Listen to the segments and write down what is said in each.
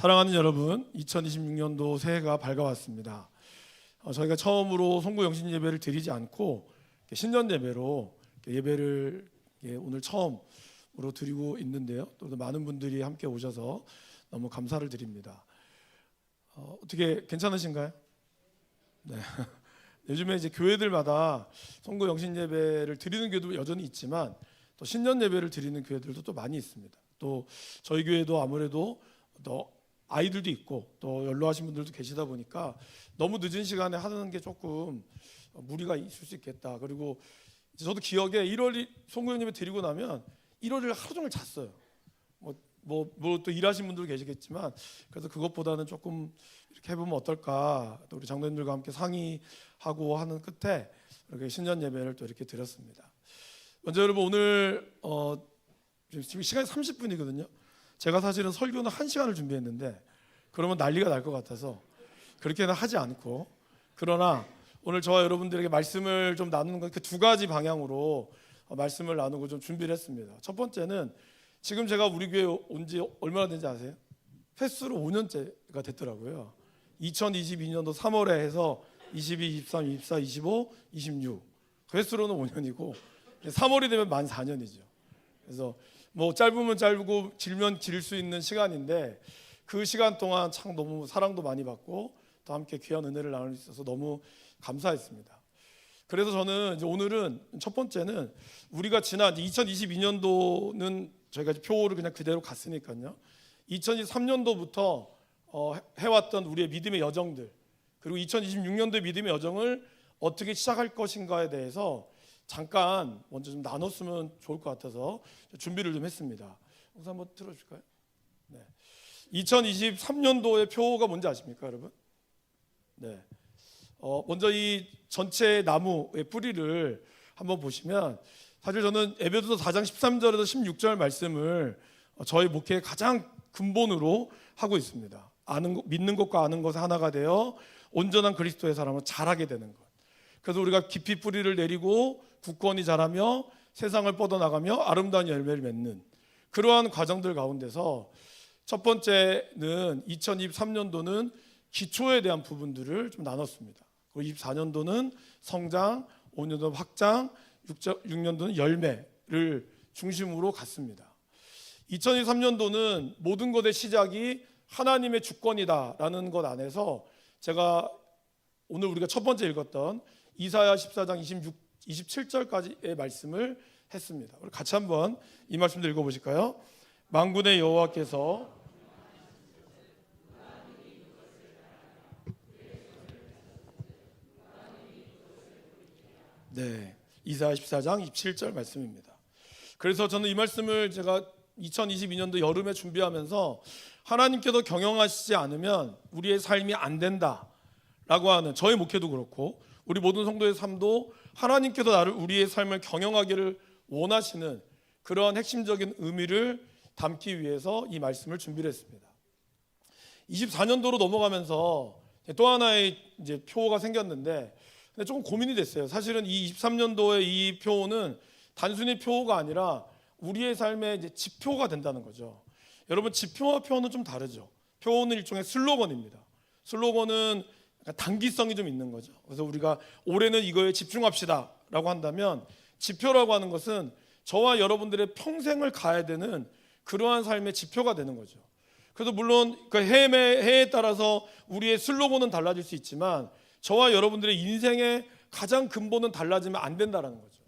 사랑하는 여러분, 2026년도 새해가 밝아왔습니다. 저희가 처음으로 송구 영신 예배를 드리지 않고 신년 예배로 예배를 오늘 처음으로 드리고 있는데요. 또 많은 분들이 함께 오셔서 너무 감사를 드립니다. 어떻게 괜찮으신가요? 네. 요즘에 이제 교회들마다 송구 영신 예배를 드리는 교회도 여전히 있지만 또 신년 예배를 드리는 교회들도 또 많이 있습니다. 또 저희 교회도 아무래도 또 아이들도 있고 또 연로하신 분들도 계시다 보니까 너무 늦은 시간에 하는 게 조금 무리가 있을 수 있겠다. 그리고 저도 기억에 1월 송구 예배 드리고 나면 1월을 하루 종일 잤어요. 뭐 또 일하신 분들 계시겠지만 그래서 그것보다는 조금 이렇게 해보면 어떨까. 또 우리 장로님들과 함께 상의하고 하는 끝에 이렇게 신년 예배를 또 이렇게 드렸습니다. 먼저 여러분 오늘 지금 시간이 30분이거든요. 제가 사실은 설교는 1시간을 준비했는데 그러면 난리가 날 것 같아서 그렇게는 하지 않고, 그러나 오늘 저와 여러분들에게 말씀을 좀 나누는 건 그 두 가지 방향으로 말씀을 나누고 좀 준비를 했습니다. 첫 번째는 지금 제가 우리 교회 온 지 얼마나 된지 아세요? 횟수로 5년째가 됐더라고요. 2022년도 3월에 해서 22, 23, 24, 25, 26 횟수로는 5년이고 3월이 되면 만 4년이죠. 그래서 뭐 짧으면 짧고 길면 길 수 있는 시간인데 그 시간 동안 참 너무 사랑도 많이 받고 또 함께 귀한 은혜를 나눌 수 있어서 너무 감사했습니다. 그래서 저는 이제 오늘은 첫 번째는 우리가 지난 2022년도는 저희가 표를 그냥 그대로 갔으니까요. 2023년도부터 해왔던 우리의 믿음의 여정들, 그리고 2026년도의 믿음의 여정을 어떻게 시작할 것인가에 대해서 잠깐 먼저 좀 나눴으면 좋을 것 같아서 준비를 좀 했습니다. 혹시 한번 틀어줄까요? 네. 2023년도의 표가 뭔지 아십니까, 여러분? 네. 먼저 이 전체 나무의 뿌리를 한번 보시면, 사실 저는 에베소서 4장 13절에서 16절 말씀을 저희 목회의 가장 근본으로 하고 있습니다. 믿는 것과 아는 것이 하나가 되어 온전한 그리스도의 사람을 자라게 되는 것. 그래서 우리가 깊이 뿌리를 내리고 굳건히 자라며 세상을 뻗어나가며 아름다운 열매를 맺는 그러한 과정들 가운데서 첫 번째는 2023년도는 기초에 대한 부분들을 좀 나눴습니다. 그리고 24년도는 성장, 5년도는 확장, 6년도는 열매를 중심으로 갔습니다. 2023년도는 모든 것의 시작이 하나님의 주권이다라는 것 안에서 제가 오늘 우리가 첫 번째 읽었던 이사야 14장 27절까지의 말씀을 했습니다. 우리 같이 한번 이 말씀도 읽어보실까요? 만군의 여호와께서 네, 이사야 14장 27절 말씀입니다. 그래서 저는 이 말씀을 제가 2022년도 여름에 준비하면서 하나님께서 경영하시지 않으면 우리의 삶이 안 된다라고 하는, 저희 목회도 그렇고 우리 모든 성도의 삶도 하나님께서 우리의 삶을 경영하기를 원하시는 그러한 핵심적인 의미를 담기 위해서 이 말씀을 준비를 했습니다. 24년도로 넘어가면서 또 하나의 이제 표가 생겼는데 근데 조금 고민이 됐어요. 사실은 이 23년도의 이 표는 단순히 표가 아니라 우리의 삶의 이제 지표가 된다는 거죠. 여러분, 지표와 표는 좀 다르죠. 표는 일종의 슬로건입니다. 슬로건은 단기성이 좀 있는 거죠. 그래서 우리가 올해는 이거에 집중합시다라고 한다면, 지표라고 하는 것은 저와 여러분들의 평생을 가야 되는 그러한 삶의 지표가 되는 거죠. 그래서 물론 그 해에 따라서 우리의 슬로건은 달라질 수 있지만 저와 여러분들의 인생의 가장 근본은 달라지면 안 된다는 거죠.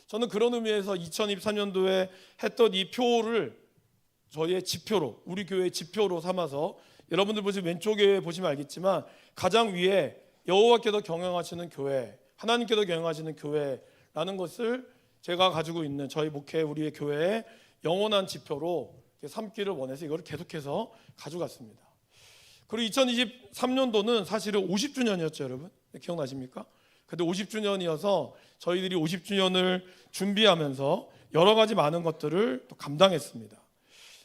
저는 그런 의미에서 2023년도에 했던 이 표를 저희의 지표로, 우리 교회의 지표로 삼아서, 여러분들 보시면 왼쪽에 보시면 알겠지만 가장 위에 여호와께서 경영하시는 교회, 하나님께서 경영하시는 교회라는 것을 제가 가지고 있는 저희 목회 우리의 교회의 영원한 지표로 삼기를 원해서 이걸 계속해서 가져갔습니다. 그리고 2023년도는 사실은 50주년이었죠, 여러분. 기억나십니까? 근데 50주년이어서 저희들이 50주년을 준비하면서 여러 가지 많은 것들을 또 감당했습니다.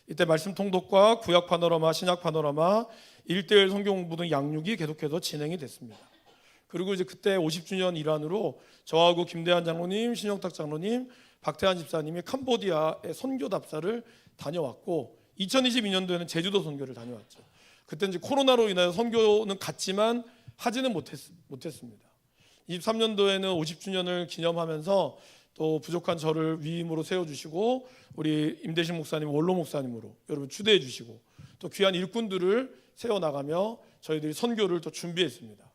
이때 말씀 통독과 구약 파노라마, 신약 파노라마, 1:1 성경 공부 등 양육이 계속해서 진행이 됐습니다. 그리고 이제 그때 50주년 일환으로 저하고 김대한 장로님, 신영탁 장로님, 박태환 집사님이 캄보디아의 선교 답사를 다녀왔고 2022년도에는 제주도 선교를 다녀왔죠. 그때 이제 코로나로 인하여 선교는 갔지만 하지는 못했습니다. 23년도에는 50주년을 기념하면서 또 부족한 저를 위임으로 세워주시고 우리 임대신 목사님, 원로 목사님으로 여러분 추대해 주시고 또 귀한 일꾼들을 세워나가며 저희들이 선교를 또 준비했습니다.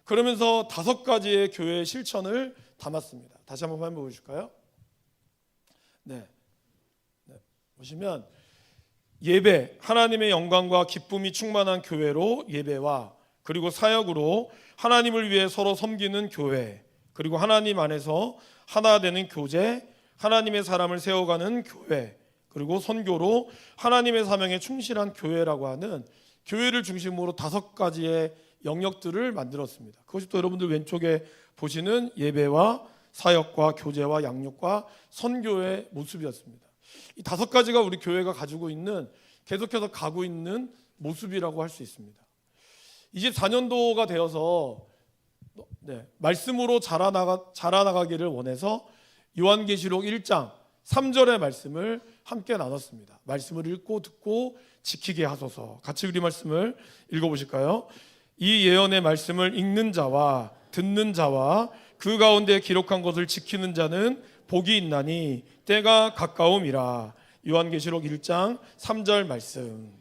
그러면서 5가지의 교회의 실천을 담았습니다. 다시 한번 보여주실까요? 네. 보시면 예배, 하나님의 영광과 기쁨이 충만한 교회로 예배와 그리고 사역으로 하나님을 위해 서로 섬기는 교회, 그리고 하나님 안에서 하나 되는 교제, 하나님의 사람을 세워가는 교회, 그리고 선교로 하나님의 사명에 충실한 교회라고 하는 교회를 중심으로 5가지의 영역들을 만들었습니다. 그것이 또 여러분들 왼쪽에 보시는 예배와 사역과 교제와 양육과 선교의 모습이었습니다. 이 5가지가 우리 교회가 가지고 있는, 계속해서 가고 있는 모습이라고 할 수 있습니다. 24년도가 되어서 말씀으로 자라나가기를 원해서 요한계시록 1장 3절의 말씀을 함께 나눴습니다. 말씀을 읽고 듣고 지키게 하소서. 같이 우리 말씀을 읽어보실까요? 이 예언의 말씀을 읽는 자와 듣는 자와 그 가운데 기록한 것을 지키는 자는 복이 있나니 때가 가까움이라. 요한계시록 1장 3절 말씀.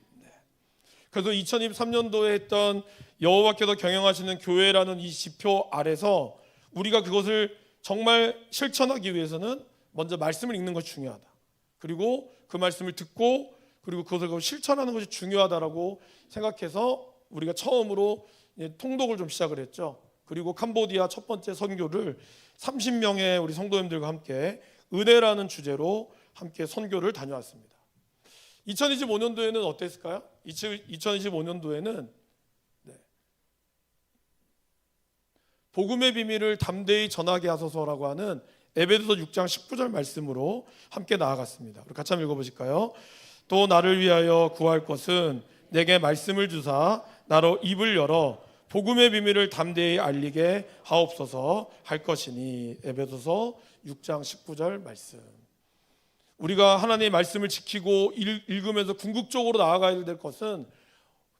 그래서 2023년도에 했던 여호와께서 경영하시는 교회라는 이 지표 아래서 우리가 그것을 정말 실천하기 위해서는 먼저 말씀을 읽는 것이 중요하다. 그리고 그 말씀을 듣고 그리고 그것을 실천하는 것이 중요하다라고 생각해서 우리가 처음으로 통독을 좀 시작을 했죠. 그리고 캄보디아 첫 번째 선교를 30명의 우리 성도님들과 함께 은혜라는 주제로 함께 선교를 다녀왔습니다. 2025년도에는 어땠을까요? 2025년도에는 복음의 비밀을 담대히 전하게 하소서라고 하는 에베소서 6장 19절 말씀으로 함께 나아갔습니다. 우리 같이 한번 읽어보실까요? 또 나를 위하여 구할 것은 내게 말씀을 주사 나로 입을 열어 복음의 비밀을 담대히 알리게 하옵소서 할 것이니. 에베소서 6장 19절 말씀. 우리가 하나님의 말씀을 지키고 읽으면서 궁극적으로 나아가야 될 것은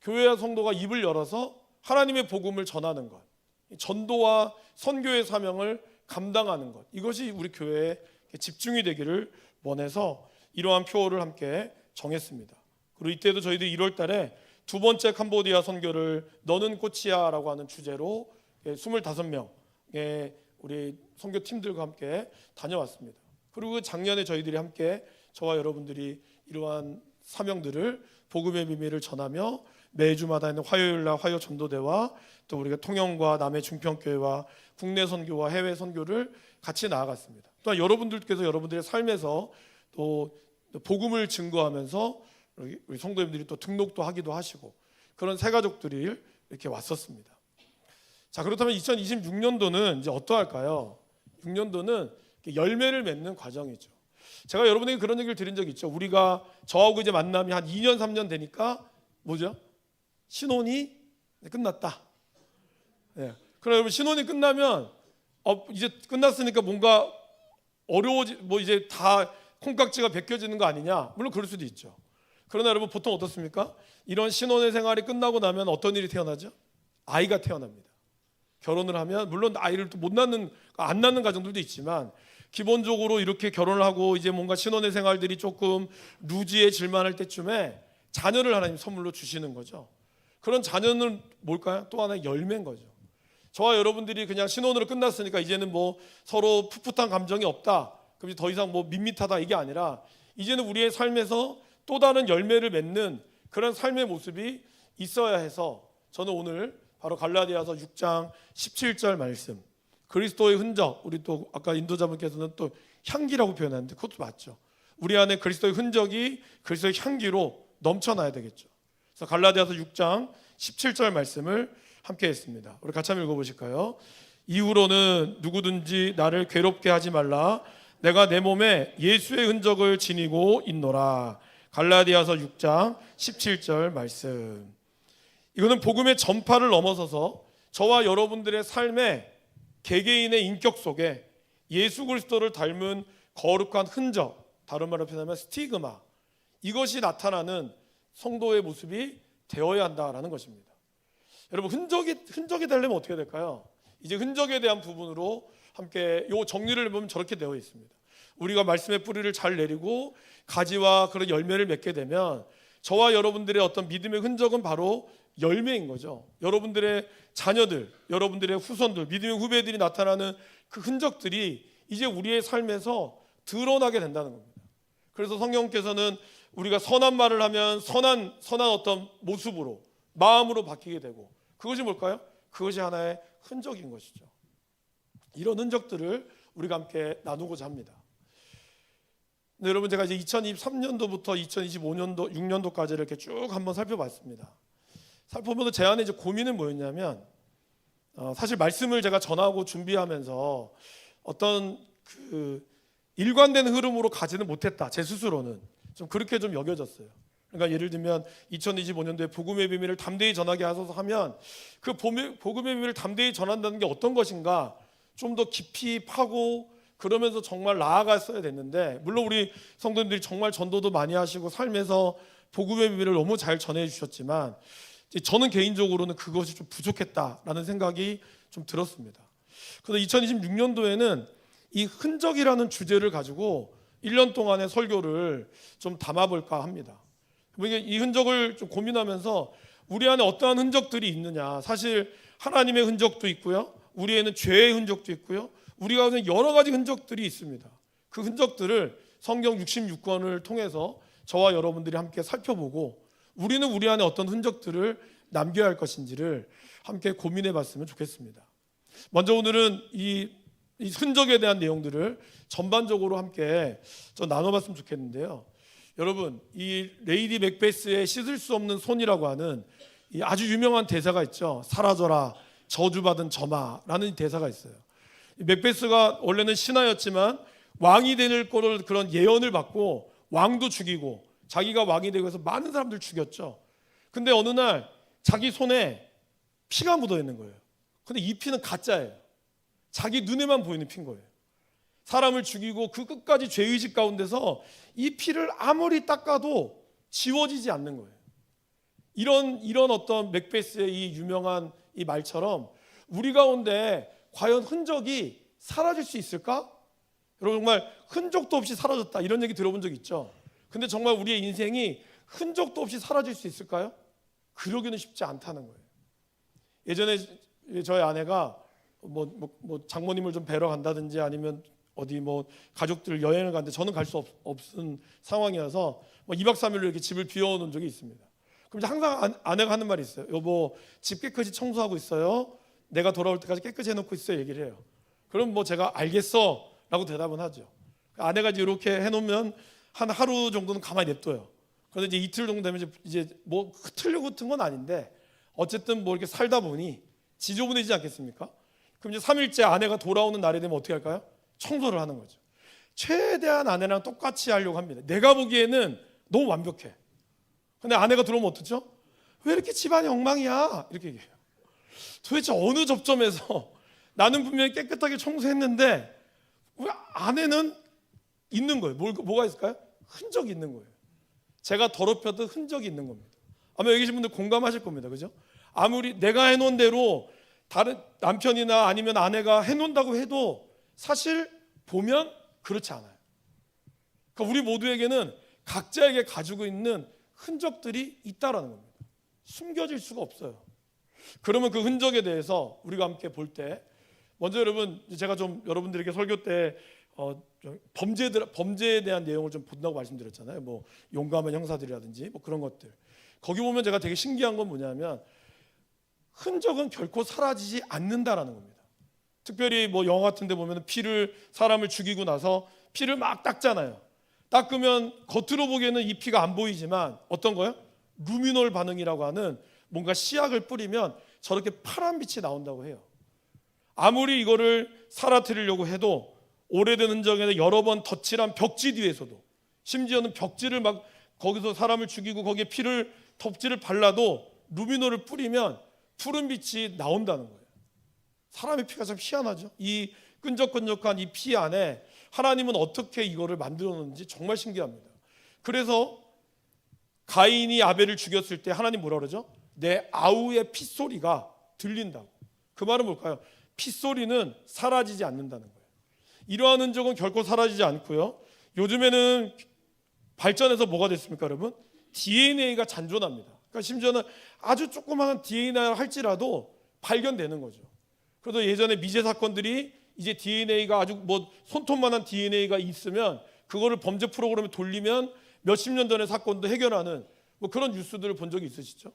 교회와 성도가 입을 열어서 하나님의 복음을 전하는 것, 전도와 선교의 사명을 감당하는 것, 이것이 우리 교회에 집중이 되기를 원해서 이러한 표어를 함께 정했습니다. 그리고 이때도 저희들이 1월 달에 2번째 캄보디아 선교를 너는 꽃이야라고 하는 주제로 25명의 우리 선교팀들과 함께 다녀왔습니다. 그리고 작년에 저희들이 함께 저와 여러분들이 이러한 사명들을 복음의 비밀을 전하며 매주마다 있는 화요일날 화요 전도대와 또 우리가 통영과 남해 중평교회와 국내 선교와 해외 선교를 같이 나아갔습니다. 또한 여러분들께서 여러분들의 삶에서 또 복음을 증거하면서 우리 성도님들이 또 등록도 하기도 하시고 그런 새 가족들이 이렇게 왔었습니다. 자, 그렇다면 2026년도는 이제 어떠할까요? 6년도는 열매를 맺는 과정이죠. 제가 여러분에게 그런 얘기를 드린 적이 있죠. 우리가 저하고 이제 만남이 한 2년 3년 되니까 뭐죠? 신혼이 끝났다. 그럼 여러분 신혼이 끝나면 이제 끝났으니까 뭔가 뭐 이제 다 콩깍지가 벗겨지는 거 아니냐? 물론 그럴 수도 있죠. 그러나 여러분 보통 어떻습니까? 이런 신혼의 생활이 끝나고 나면 어떤 일이 태어나죠? 아이가 태어납니다. 결혼을 하면 물론 아이를 또 안 낳는 가정들도 있지만 기본적으로 이렇게 결혼을 하고 이제 뭔가 신혼의 생활들이 조금 루즈해질만 할 때쯤에 자녀를 하나님 선물로 주시는 거죠. 그런 자녀는 뭘까요? 또 하나의 열매인 거죠. 저와 여러분들이 그냥 신혼으로 끝났으니까 이제는 뭐 서로 풋풋한 감정이 없다, 그럼 더 이상 뭐 밋밋하다 이게 아니라 이제는 우리의 삶에서 또 다른 열매를 맺는 그런 삶의 모습이 있어야 해서 저는 오늘 바로 갈라디아서 6장 17절 말씀, 그리스도의 흔적, 우리 또 아까 인도자분께서는 또 향기라고 표현하는데 그것도 맞죠. 우리 안에 그리스도의 흔적이 그리스도의 향기로 넘쳐나야 되겠죠. 그래서 갈라디아서 6장 17절 말씀을 함께 했습니다. 우리 같이 한번 읽어보실까요? 이후로는 누구든지 나를 괴롭게 하지 말라. 내가 내 몸에 예수의 흔적을 지니고 있노라. 갈라디아서 6장 17절 말씀. 이거는 복음의 전파를 넘어서서 저와 여러분들의 삶의 개개인의 인격 속에 예수 그리스도를 닮은 거룩한 흔적, 다른 말로 표현하면 스티그마, 이것이 나타나는 성도의 모습이 되어야 한다라는 것입니다. 여러분, 흔적이 되려면 어떻게 될까요? 이제 흔적에 대한 부분으로 함께 요 정리를 해보면 저렇게 되어 있습니다. 우리가 말씀의 뿌리를 잘 내리고 가지와 그런 열매를 맺게 되면 저와 여러분들의 어떤 믿음의 흔적은 바로 열매인 거죠. 여러분들의 자녀들, 여러분들의 후손들, 믿음의 후배들이 나타나는 그 흔적들이 이제 우리의 삶에서 드러나게 된다는 겁니다. 그래서 성경께서는 우리가 선한 말을 하면 선한 어떤 모습으로, 마음으로 바뀌게 되고, 그것이 뭘까요? 그것이 하나의 흔적인 것이죠. 이런 흔적들을 우리가 함께 나누고자 합니다. 네, 여러분, 제가 이제 2023년도부터 2025년도, 6년도까지 이렇게 쭉 한번 살펴봤습니다. 살펴보면서 제 안에 이제 고민은 뭐였냐면, 사실 말씀을 제가 전하고 준비하면서 어떤 그 일관된 흐름으로 가지는 못했다. 제 스스로는 좀 그렇게 좀 여겨졌어요. 그러니까 예를 들면 2025년도에 복음의 비밀을 담대히 전하게 하소서 하면 그 복음의 비밀을 담대히 전한다는 게 어떤 것인가 좀 더 깊이 파고 그러면서 정말 나아갔어야 됐는데, 물론 우리 성도님들이 정말 전도도 많이 하시고 삶에서 복음의 비밀을 너무 잘 전해 주셨지만 저는 개인적으로는 그것이 좀 부족했다라는 생각이 좀 들었습니다. 그래서 2026년도에는 이 흔적이라는 주제를 가지고 1년 동안의 설교를 좀 담아볼까 합니다. 이 흔적을 좀 고민하면서 우리 안에 어떠한 흔적들이 있느냐, 사실 하나님의 흔적도 있고요, 우리에는 죄의 흔적도 있고요, 우리 가운데 여러 가지 흔적들이 있습니다. 그 흔적들을 성경 66권을 통해서 저와 여러분들이 함께 살펴보고 우리는 우리 안에 어떤 흔적들을 남겨야 할 것인지를 함께 고민해 봤으면 좋겠습니다. 먼저 오늘은 이 흔적에 대한 내용들을 전반적으로 함께 좀 나눠봤으면 좋겠는데요. 여러분, 이 레이디 맥베스의 씻을 수 없는 손이라고 하는 이 아주 유명한 대사가 있죠. 사라져라 저주받은 점아라는 대사가 있어요. 맥베스가 원래는 신하였지만 왕이 될 거를 그런 예언을 받고 왕도 죽이고 자기가 왕이 되고 해서 많은 사람들 죽였죠. 근데 어느 날 자기 손에 피가 묻어 있는 거예요. 근데 이 피는 가짜예요. 자기 눈에만 보이는 피인 거예요. 사람을 죽이고 그 끝까지 죄의식 가운데서 이 피를 아무리 닦아도 지워지지 않는 거예요. 이런 어떤 맥베스의 이 유명한 이 말처럼 우리 가운데 과연 흔적이 사라질 수 있을까? 여러분, 정말 흔적도 없이 사라졌다 이런 얘기 들어본 적 있죠? 근데 정말 우리의 인생이 흔적도 없이 사라질 수 있을까요? 그러기는 쉽지 않다는 거예요. 예전에 저희 아내가 뭐 장모님을 좀 뵈러 간다든지 아니면 어디 뭐 가족들 여행을 가는데 저는 갈 수 없은 상황이어서 뭐 2박 3일로 이렇게 집을 비워놓은 적이 있습니다. 그럼 이제 항상 아내가 하는 말이 있어요. 여보, 집 깨끗이 청소하고 있어요. 내가 돌아올 때까지 깨끗이 해놓고 있어요. 얘기를 해요. 그럼 뭐 제가 알겠어 라고 대답은 하죠. 아내가 이제 이렇게 해놓으면 한 하루 정도는 가만히 냅둬요. 그런데 이제 이틀 정도 되면 이제 뭐 흐트려고 같은 건 아닌데 어쨌든 뭐 이렇게 살다 보니 지저분해지지 않겠습니까? 그럼 이제 3일째 아내가 돌아오는 날이 되면 어떻게 할까요? 청소를 하는 거죠. 최대한 아내랑 똑같이 하려고 합니다. 내가 보기에는 너무 완벽해. 근데 아내가 들어오면 어떻죠? 왜 이렇게 집안이 엉망이야? 이렇게 얘기해요. 도대체 어느 접점에서 나는 분명히 깨끗하게 청소했는데 왜 아내는 있는 거예요? 뭐가 있을까요? 흔적이 있는 거예요. 제가 더럽혀도 흔적이 있는 겁니다. 아마 여기 계신 분들 공감하실 겁니다. 그죠? 아무리 내가 해놓은 대로 다른 남편이나 아니면 아내가 해놓는다고 해도 사실 보면 그렇지 않아요. 그러니까 우리 모두에게는 각자에게 가지고 있는 흔적들이 있다라는 겁니다. 숨겨질 수가 없어요. 그러면 그 흔적에 대해서 우리가 함께 볼 때 먼저 여러분, 제가 좀 여러분들에게 설교 때 범죄에 대한 내용을 좀 본다고 말씀드렸잖아요. 뭐 용감한 형사들이라든지 뭐 그런 것들. 거기 보면 제가 되게 신기한 건 뭐냐면 흔적은 결코 사라지지 않는다라는 겁니다. 특별히 뭐 영화 같은 데 보면 사람을 죽이고 나서 피를 막 닦잖아요. 닦으면 겉으로 보기에는 이 피가 안 보이지만 어떤 거요? 루미놀 반응이라고 하는 뭔가 씨약을 뿌리면 저렇게 파란 빛이 나온다고 해요. 아무리 이거를 사라뜨리려고 해도 오래된 흔적에는 여러 번 덧칠한 벽지 뒤에서도, 심지어는 벽지를 막 거기서 사람을 죽이고 거기에 덮지를 발라도 루미놀을 뿌리면 푸른 빛이 나온다는 거예요. 사람의 피가 참 희한하죠. 이 끈적끈적한 이 피 안에 하나님은 어떻게 이거를 만들어 놓는지 정말 신기합니다. 그래서 가인이 아벨을 죽였을 때 하나님 뭐라 그러죠? 내 아우의 핏소리가 들린다고. 그 말은 뭘까요? 핏소리는 사라지지 않는다는 거예요. 이러한 흔적은 결코 사라지지 않고요. 요즘에는 발전해서 뭐가 됐습니까, 여러분? DNA가 잔존합니다. 그러니까 심지어는 아주 조그마한 DNA를 할지라도 발견되는 거죠. 그래서 예전에 미제 사건들이 이제 DNA가 아주 뭐 손톱만한 DNA가 있으면 그거를 범죄 프로그램에 돌리면 몇십 년 전의 사건도 해결하는 뭐 그런 뉴스들을 본 적이 있으시죠?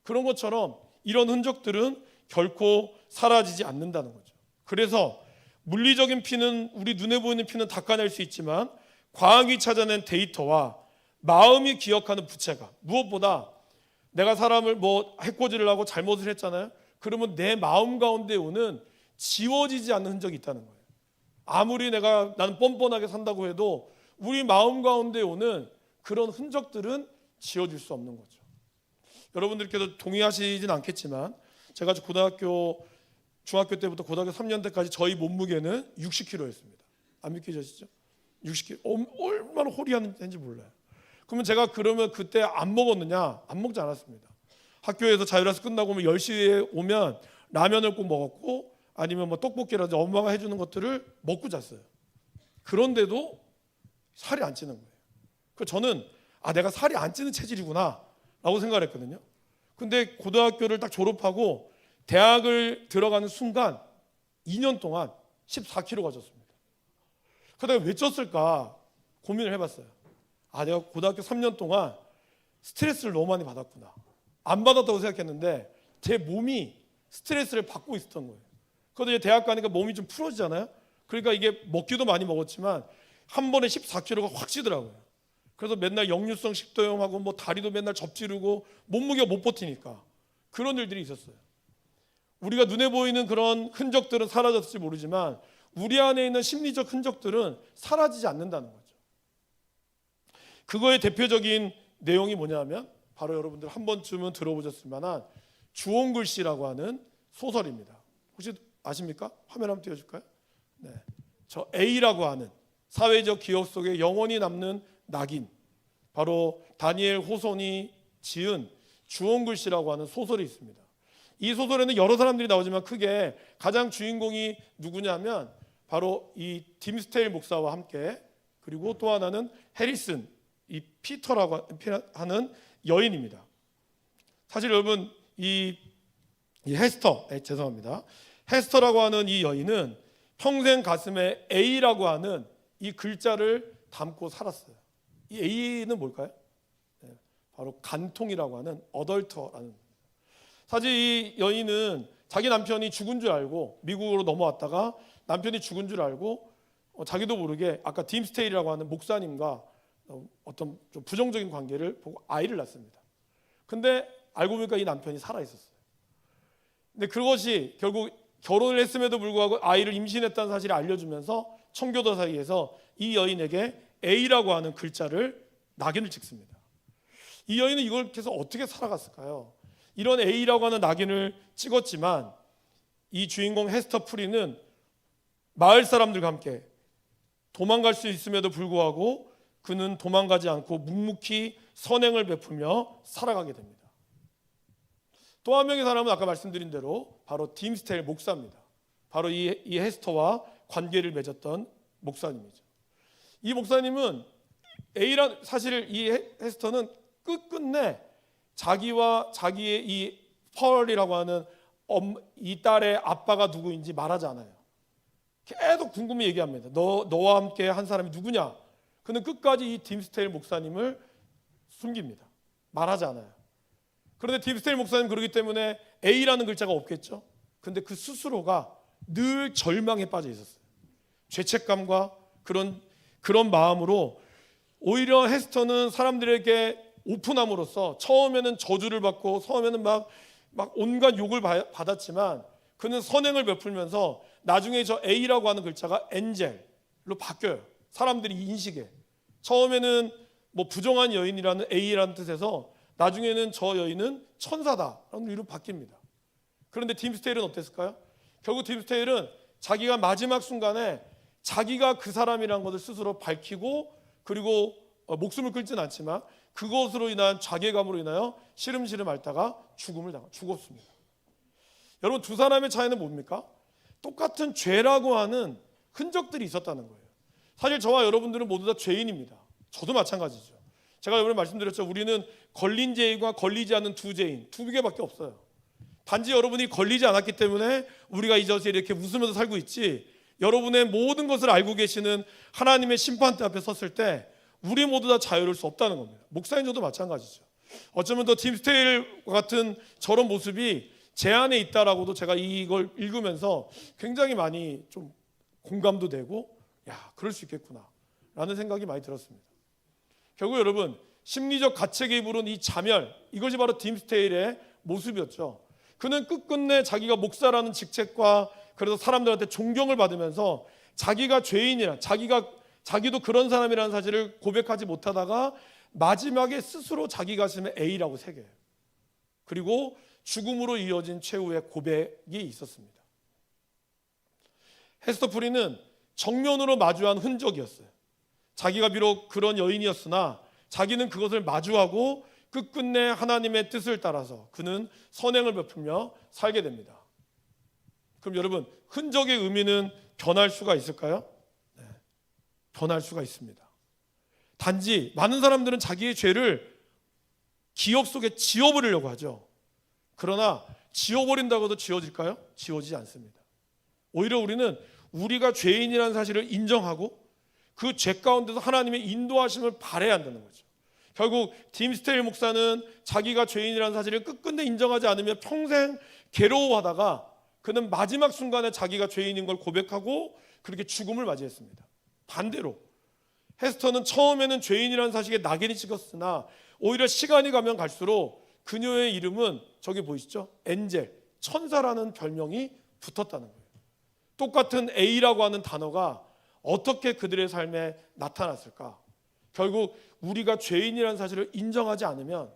그런 것처럼 이런 흔적들은 결코 사라지지 않는다는 거죠. 그래서 물리적인 피는, 우리 눈에 보이는 피는 닦아낼 수 있지만 과학이 찾아낸 데이터와 마음이 기억하는 부채가, 무엇보다 내가 사람을 뭐 해코지를 하고 잘못을 했잖아요. 그러면 내 마음 가운데 오는 지워지지 않는 흔적이 있다는 거예요. 아무리 나는 뻔뻔하게 산다고 해도 우리 마음 가운데 오는 그런 흔적들은 지워질 수 없는 거죠. 여러분들께서 동의하시진 않겠지만 제가 중학교 때부터 고등학교 3년 때까지 저희 몸무게는 60kg였습니다. 안 믿기시죠? 60kg. 얼마나 호리한지 몰라요. 그러면 제가 그때 안 먹었느냐? 안 먹지 않았습니다. 학교에서 자율학습 끝나고 10시에 오면 라면을 꼭 먹었고 아니면 뭐 떡볶이라든지 엄마가 해주는 것들을 먹고 잤어요. 그런데도 살이 안 찌는 거예요. 그래서 저는 내가 살이 안 찌는 체질이구나 라고 생각을 했거든요. 근데 고등학교를 딱 졸업하고 대학을 들어가는 순간 2년 동안 14kg가 쪘습니다. 그래서 내가 왜 쪘을까 고민을 해봤어요. 내가 고등학교 3년 동안 스트레스를 너무 많이 받았구나. 안 받았다고 생각했는데 제 몸이 스트레스를 받고 있었던 거예요. 그래서 이제 대학 가니까 몸이 좀 풀어지잖아요. 그러니까 이게 먹기도 많이 먹었지만 한 번에 14kg가 확 찌더라고요. 그래서 맨날 역류성 식도염하고 뭐 다리도 맨날 접지르고 몸무게가 못 버티니까 그런 일들이 있었어요. 우리가 눈에 보이는 그런 흔적들은 사라졌을지 모르지만 우리 안에 있는 심리적 흔적들은 사라지지 않는다는 거죠. 그거의 대표적인 내용이 뭐냐면 바로 여러분들 한 번쯤은 들어보셨을 만한 주홍글씨라고 하는 소설입니다. 혹시 아십니까? 화면 한번 띄워줄까요? 네, 저 A라고 하는 사회적 기억 속에 영원히 남는 낙인, 바로 다니엘 호손이 지은 주홍글씨라고 하는 소설이 있습니다. 이 소설에는 여러 사람들이 나오지만 크게 가장 주인공이 누구냐면 바로 이 딤스테일 목사와 함께, 그리고 또 하나는 해리슨, 이 피터라고 하는 여인입니다. 사실 여러분 이 헤스터라고 하는 이 여인은 평생 가슴에 A라고 하는 이 글자를 담고 살았어요. 이 A는 뭘까요? 바로 간통이라고 하는 어덜터라는. 사실 이 여인은 자기 남편이 죽은 줄 알고 미국으로 넘어왔다가 남편이 죽은 줄 알고 자기도 모르게 아까 딤스테일이라고 하는 목사님과 어떤 좀 부정적인 관계를 보고 아이를 낳습니다. 근데 알고 보니까 이 남편이 살아 있었어요. 근데 그것이 결국 결혼을 했음에도 불구하고 아이를 임신했다는 사실을 알려주면서 청교도 사이에서 이 여인에게 A라고 하는 글자를 낙인을 찍습니다. 이 여인은 이걸 계속 어떻게 살아갔을까요? 이런 A라고 하는 낙인을 찍었지만 이 주인공 헤스터 프리는 마을 사람들과 함께 도망갈 수 있음에도 불구하고 그는 도망가지 않고 묵묵히 선행을 베풀며 살아가게 됩니다. 또 한 명의 사람은 아까 말씀드린 대로 바로 딤스테일 목사입니다. 바로 이 헤스터와 관계를 맺었던 목사님이죠. 이 목사님은 사실 이 헤스터는 끝끝내 자기와 자기의 이 펄이라고 하는 이 딸의 아빠가 누구인지 말하지 않아요. 계속 궁금히 얘기합니다. 너와 함께 한 사람이 누구냐? 그는 끝까지 이 딤스테일 목사님을 숨깁니다. 말하지 않아요. 그런데 딤스테일 목사님 그러기 때문에 A라는 글자가 없겠죠. 근데 그 스스로가 늘 절망에 빠져 있었어요. 죄책감과 그런 마음으로 오히려 헤스터는 사람들에게 오픈함으로써 처음에는 저주를 받고 처음에는 막 온갖 욕을 받았지만 그는 선행을 베풀면서 나중에 저 A라고 하는 글자가 엔젤로 바뀌어요. 사람들이 인식에. 처음에는 뭐 부정한 여인이라는 A라는 뜻에서 나중에는 저 여인은 천사다라는 의미로 바뀝니다. 그런데 딤스테일은 어땠을까요? 결국 딤스테일은 자기가 마지막 순간에 자기가 그 사람이라는 것을 스스로 밝히고 그리고 목숨을 끊지는 않지만 그것으로 인한 자괴감으로 인하여 시름시름 앓다가 죽었습니다. 여러분, 두 사람의 차이는 뭡니까? 똑같은 죄라고 하는 흔적들이 있었다는 거예요. 사실 저와 여러분들은 모두 다 죄인입니다. 저도 마찬가지죠. 제가 여러분에 말씀드렸죠. 우리는 걸린 죄인과 걸리지 않은 두 죄인, 두 개밖에 없어요. 단지 여러분이 걸리지 않았기 때문에 우리가 이 자리에 이렇게 웃으면서 살고 있지, 여러분의 모든 것을 알고 계시는 하나님의 심판대 앞에 섰을 때 우리 모두 다 자유로울 수 없다는 겁니다. 목사님 저도 마찬가지죠. 어쩌면 더 팀 스테일 같은 저런 모습이 제 안에 있다라고도 제가 이걸 읽으면서 굉장히 많이 좀 공감도 되고, 야, 그럴 수 있겠구나 라는 생각이 많이 들었습니다. 결국 여러분, 심리적 가책에 이르는 이 자멸, 이것이 바로 팀 스테일의 모습이었죠. 그는 끝끝내 자기가 목사라는 직책과 그래서 사람들한테 존경을 받으면서 자기가 죄인이라, 자기도 그런 사람이라는 사실을 고백하지 못하다가 마지막에 스스로 자기 가슴에 A라고 새겨요. 그리고 죽음으로 이어진 최후의 고백이 있었습니다. 헤스터 프리는 정면으로 마주한 흔적이었어요. 자기가 비록 그런 여인이었으나 자기는 그것을 마주하고 끝끝내 하나님의 뜻을 따라서 그는 선행을 베풀며 살게 됩니다. 그럼 여러분, 흔적의 의미는 변할 수가 있을까요? 네, 변할 수가 있습니다. 단지 많은 사람들은 자기의 죄를 기억 속에 지워버리려고 하죠. 그러나 지워버린다고 해도 지워질까요? 지워지지 않습니다. 오히려 우리는 우리가 죄인이라는 사실을 인정하고 그 죄 가운데서 하나님의 인도하심을 바라야 한다는 거죠. 결국 팀 스테일 목사는 자기가 죄인이라는 사실을 끝끝내 인정하지 않으며 평생 괴로워하다가 그는 마지막 순간에 자기가 죄인인 걸 고백하고 그렇게 죽음을 맞이했습니다. 반대로 헤스터는 처음에는 죄인이라는 사실에 낙인이 찍혔으나 오히려 시간이 가면 갈수록 그녀의 이름은 저기 보이시죠? 엔젤, 천사라는 별명이 붙었다는 거예요. 똑같은 A라고 하는 단어가 어떻게 그들의 삶에 나타났을까? 결국 우리가 죄인이라는 사실을 인정하지 않으면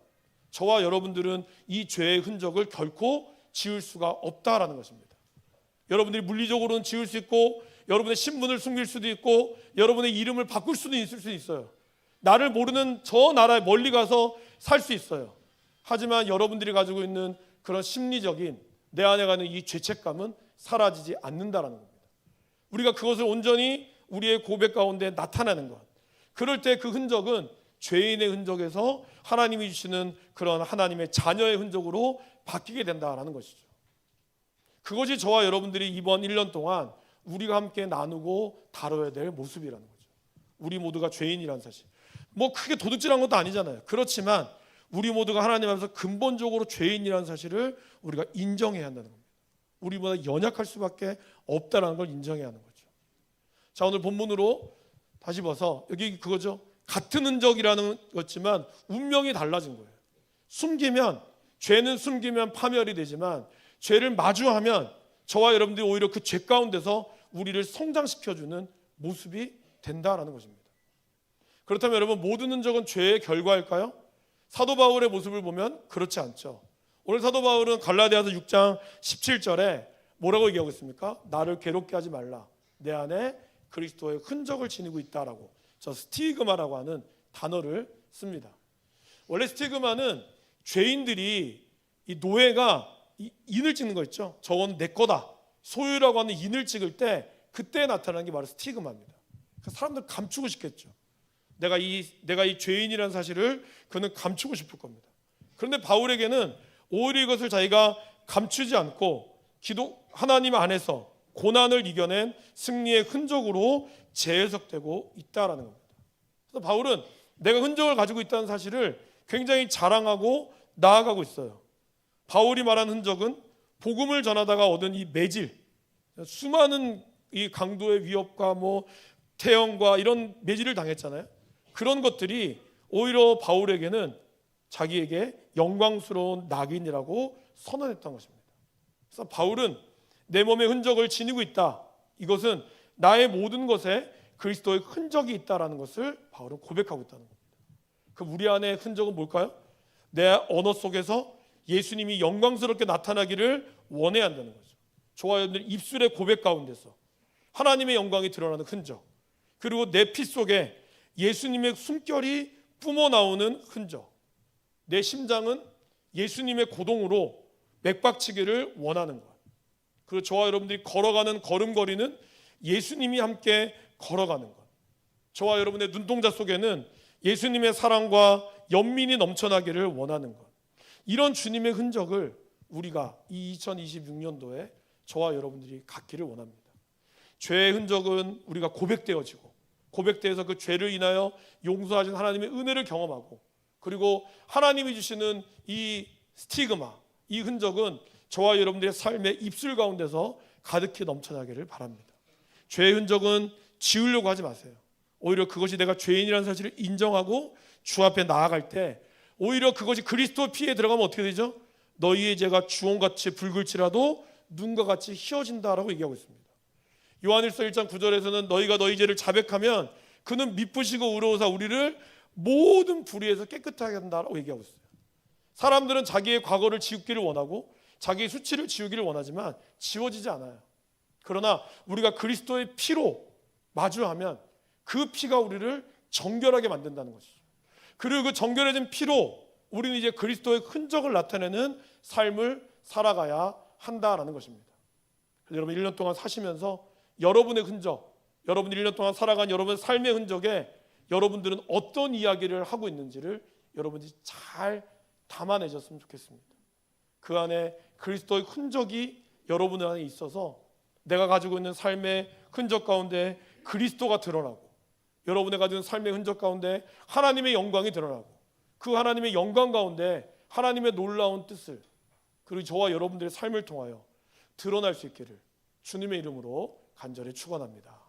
저와 여러분들은 이 죄의 흔적을 결코 지울 수가 없다라는 것입니다. 여러분들이 물리적으로는 지울 수 있고 여러분의 신분을 숨길 수도 있고 여러분의 이름을 바꿀 수도 있을 수 있어요. 나를 모르는 저 나라에 멀리 가서 살 수 있어요. 하지만 여러분들이 가지고 있는 그런 심리적인 내 안에 가는 이 죄책감은 사라지지 않는다라는 겁니다. 우리가 그것을 온전히 우리의 고백 가운데 나타내는 것, 그럴 때 그 흔적은 죄인의 흔적에서 하나님이 주시는 그런 하나님의 자녀의 흔적으로 바뀌게 된다라는 것이죠. 그것이 저와 여러분들이 이번 1년 동안 우리가 함께 나누고 다뤄야 될 모습이라는 거죠. 우리 모두가 죄인이라는 사실. 뭐 크게 도둑질한 것도 아니잖아요. 그렇지만 우리 모두가 하나님 앞에서 근본적으로 죄인이라는 사실을 우리가 인정해야 한다는 겁니다. 우리보다 연약할 수밖에 없다는 걸 인정해야 하는 거죠. 자, 오늘 본문으로 다시 봐서 여기 그거죠. 같은 흔적이라는 거지만 운명이 달라진 거예요. 죄는 숨기면 파멸이 되지만 죄를 마주하면 저와 여러분들이 오히려 그 죄 가운데서 우리를 성장시켜주는 모습이 된다라는 것입니다. 그렇다면 여러분, 모든 흔적은 죄의 결과일까요? 사도 바울의 모습을 보면 그렇지 않죠. 오늘 사도 바울은 갈라디아서 6장 17절에 뭐라고 얘기하고 있습니까? 나를 괴롭게 하지 말라. 내 안에 그리스도의 흔적을 지니고 있다라고, 저 스티그마라고 하는 단어를 씁니다. 원래 스티그마는 죄인들이 이 노예가 인을 찍는 거 있죠. 저건 내 거다, 소유라고 하는 인을 찍을 때 그때 나타나는 게 바로 스티그마입니다. 사람들 감추고 싶겠죠. 내가 이 죄인이라는 사실을 그는 감추고 싶을 겁니다. 그런데 바울에게는 오히려 이것을 자기가 감추지 않고 하나님 안에서 고난을 이겨낸 승리의 흔적으로 재해석되고 있다라는 겁니다. 그래서 바울은 내가 흔적을 가지고 있다는 사실을 굉장히 자랑하고 나아가고 있어요. 바울이 말한 흔적은 복음을 전하다가 얻은 이 매질, 수많은 이 강도의 위협과 태형과 이런 매질을 당했잖아요. 그런 것들이 오히려 바울에게는 자기에게 영광스러운 낙인이라고 선언했던 것입니다. 그래서 바울은 내 몸의 흔적을 지니고 있다. 이것은 나의 모든 것에 그리스도의 흔적이 있다라는 것을 바울은 고백하고 있다는 겁니다. 그 우리 안의 흔적은 뭘까요? 내 언어 속에서 예수님이 영광스럽게 나타나기를 원해야 한다는 거죠. 저와 여러분들 입술의 고백 가운데서 하나님의 영광이 드러나는 흔적, 그리고 내 피 속에 예수님의 숨결이 뿜어 나오는 흔적. 내 심장은 예수님의 고동으로 맥박치기를 원하는 것. 그리고 저와 여러분들이 걸어가는 걸음걸이는 예수님이 함께 걸어가는 것. 저와 여러분의 눈동자 속에는 예수님의 사랑과 연민이 넘쳐나기를 원하는 것. 이런 주님의 흔적을 우리가 이 2026년도에 저와 여러분들이 갖기를 원합니다. 죄의 흔적은 우리가 고백되어지고, 고백되어서 그 죄를 인하여 용서하신 하나님의 은혜를 경험하고, 그리고 하나님이 주시는 이 스티그마, 이 흔적은 저와 여러분들의 삶의 입술 가운데서 가득히 넘쳐나기를 바랍니다. 죄의 흔적은 지우려고 하지 마세요. 오히려 그것이 내가 죄인이라는 사실을 인정하고 주 앞에 나아갈 때, 오히려 그것이 그리스도 피에 들어가면 어떻게 되죠? 너희의 죄가 주홍같이 붉을지라도 눈과 같이 희어진다라고 얘기하고 있습니다. 요한일서 1장 9절에서는 너희가 너희 죄를 자백하면 그는 미쁘시고 의로우사 우리를 모든 불의에서 깨끗하게 한다라고 얘기하고 있어요. 사람들은 자기의 과거를 지우기를 원하고 자기의 수치를 지우기를 원하지만 지워지지 않아요. 그러나 우리가 그리스도의 피로 마주하면 그 피가 우리를 정결하게 만든다는 것이죠. 그리고 그 정결해진 피로 우리는 이제 그리스도의 흔적을 나타내는 삶을 살아가야 한다라는 것입니다. 여러분 1년 동안 사시면서 여러분의 흔적, 여러분이 1년 동안 살아간 여러분의 삶의 흔적에 여러분들은 어떤 이야기를 하고 있는지를 여러분이 잘 담아내셨으면 좋겠습니다. 그 안에 그리스도의 흔적이 여러분 안에 있어서 내가 가지고 있는 삶의 흔적 가운데 그리스도가 드러나고, 여러분의 가지고 있는 삶의 흔적 가운데 하나님의 영광이 드러나고, 그 하나님의 영광 가운데 하나님의 놀라운 뜻을, 그리고 저와 여러분들의 삶을 통하여 드러날 수 있기를 주님의 이름으로 간절히 축원합니다.